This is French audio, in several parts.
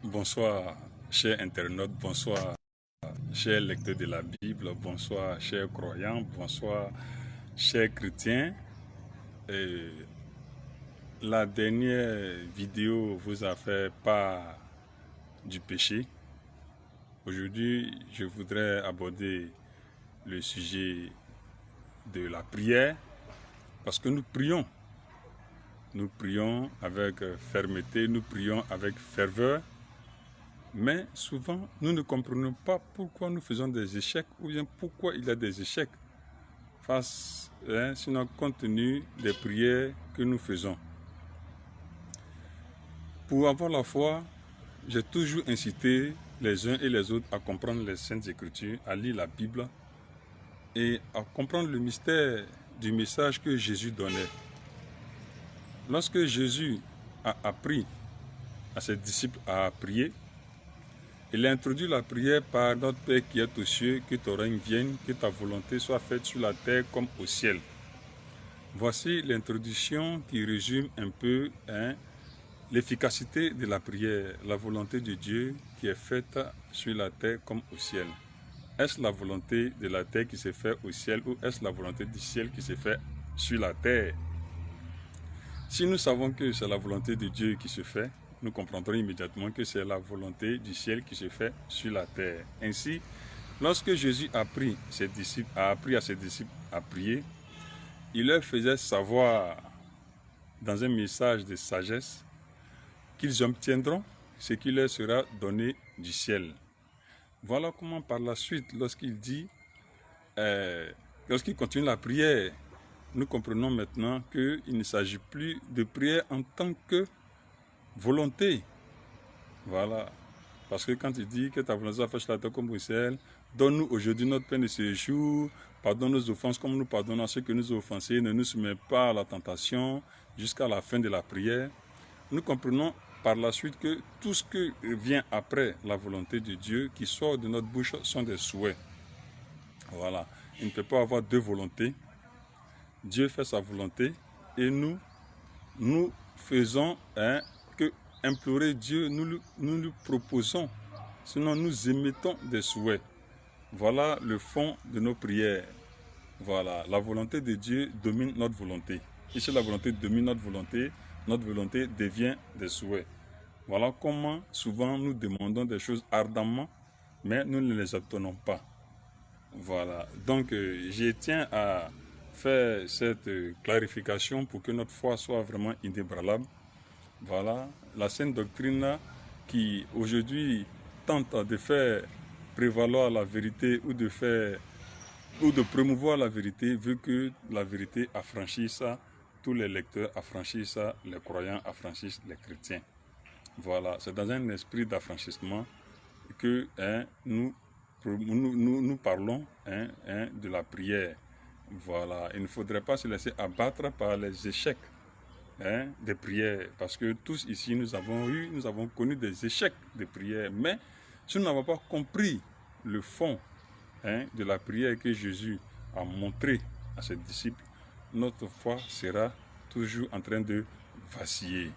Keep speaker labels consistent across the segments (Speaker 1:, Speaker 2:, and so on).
Speaker 1: Bonsoir, chers internautes, bonsoir, chers lecteurs de la Bible, bonsoir, chers croyants, bonsoir, chers chrétiens. La dernière vidéo vous a fait part du péché. Aujourd'hui, je voudrais aborder le sujet de la prière parce que nous prions. Nous prions avec fermeté, nous prions avec ferveur. Mais souvent, nous ne comprenons pas pourquoi nous faisons des échecs ou bien pourquoi il y a des échecs face sinon compte tenu des prières que nous faisons. Pour avoir la foi, j'ai toujours incité les uns et les autres à comprendre les Saintes Écritures, à lire la Bible et à comprendre le mystère du message que Jésus donnait. Lorsque Jésus a appris à ses disciples à prier, il a introduit la prière par notre Père qui est aux cieux, que ton règne vienne, que ta volonté soit faite sur la terre comme au ciel. Voici l'introduction qui résume un peu l'efficacité de la prière, la volonté de Dieu qui est faite sur la terre comme au ciel. Est-ce la volonté de la terre qui se fait au ciel ou est-ce la volonté du ciel qui se fait sur la terre? Si nous savons que c'est la volonté de Dieu qui se fait, nous comprendrons immédiatement que c'est la volonté du ciel qui se fait sur la terre. Ainsi, lorsque Jésus a appris à ses disciples à prier, il leur faisait savoir dans un message de sagesse qu'ils obtiendront ce qui leur sera donné du ciel. Voilà comment par la suite, lorsqu'il continue la prière, nous comprenons maintenant qu'il ne s'agit plus de prière en tant que volonté. Voilà. Parce que quand il dit que ta volonté soit faite sur la terre comme au ciel, donne-nous aujourd'hui notre pain de ce jour, pardonne nos offenses comme nous pardonnons à ceux que nous ont offensés, ne nous soumets pas à la tentation jusqu'à la fin de la prière. Nous comprenons par la suite que tout ce qui vient après la volonté de Dieu qui sort de notre bouche sont des souhaits. Voilà. Il ne peut pas avoir deux volontés. Dieu fait sa volonté et nous faisons que implorer Dieu, nous lui proposons, sinon nous émettons des souhaits. Voilà le fond de nos prières. Voilà, la volonté de Dieu domine notre volonté. Et si la volonté domine notre volonté devient des souhaits. Voilà comment souvent nous demandons des choses ardemment, mais nous ne les obtenons pas. Voilà, donc je tiens à faire cette clarification pour que notre foi soit vraiment inébranlable. Voilà, la sainte doctrine qui aujourd'hui tente de faire prévaloir la vérité ou de promouvoir la vérité, veut que la vérité affranchisse tous les lecteurs, affranchisse les croyants, affranchisse les chrétiens. Voilà, c'est dans un esprit d'affranchissement que nous parlons de la prière. Voilà, il ne faudrait pas se laisser abattre par les échecs des prières, parce que tous ici nous avons connu des échecs de prière, mais si nous n'avons pas compris le fond de la prière que Jésus a montré à ses disciples, notre foi sera toujours en train de vaciller.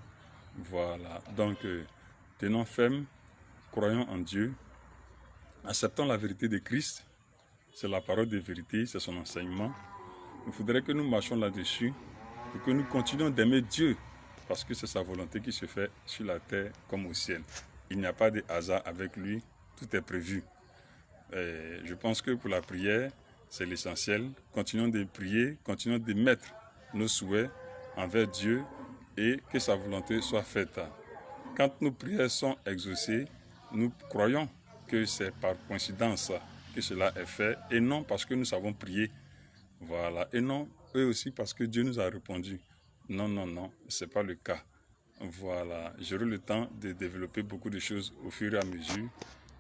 Speaker 1: Voilà, donc tenons ferme, croyons en Dieu, acceptons la vérité de Christ, c'est la parole de vérité, c'est son enseignement. Il faudrait que nous marchions là-dessus et que nous continuions d'aimer Dieu, parce que c'est sa volonté qui se fait sur la terre comme au ciel. Il n'y a pas de hasard avec lui, tout est prévu. Et je pense que pour la prière, c'est l'essentiel. Continuons de prier, continuons de mettre nos souhaits envers Dieu et que sa volonté soit faite. Quand nos prières sont exaucées, nous croyons que c'est par coïncidence que cela est fait et non parce que nous savons prier. Voilà, et non, eux aussi parce que Dieu nous a répondu. Non, non, non, ce n'est pas le cas. Voilà, j'aurai le temps de développer beaucoup de choses au fur et à mesure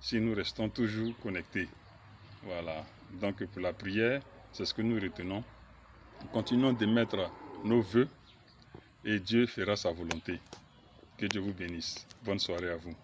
Speaker 1: si nous restons toujours connectés. Voilà, donc pour la prière, c'est ce que nous retenons. Continuons de mettre nos vœux et Dieu fera sa volonté. Que Dieu vous bénisse. Bonne soirée à vous.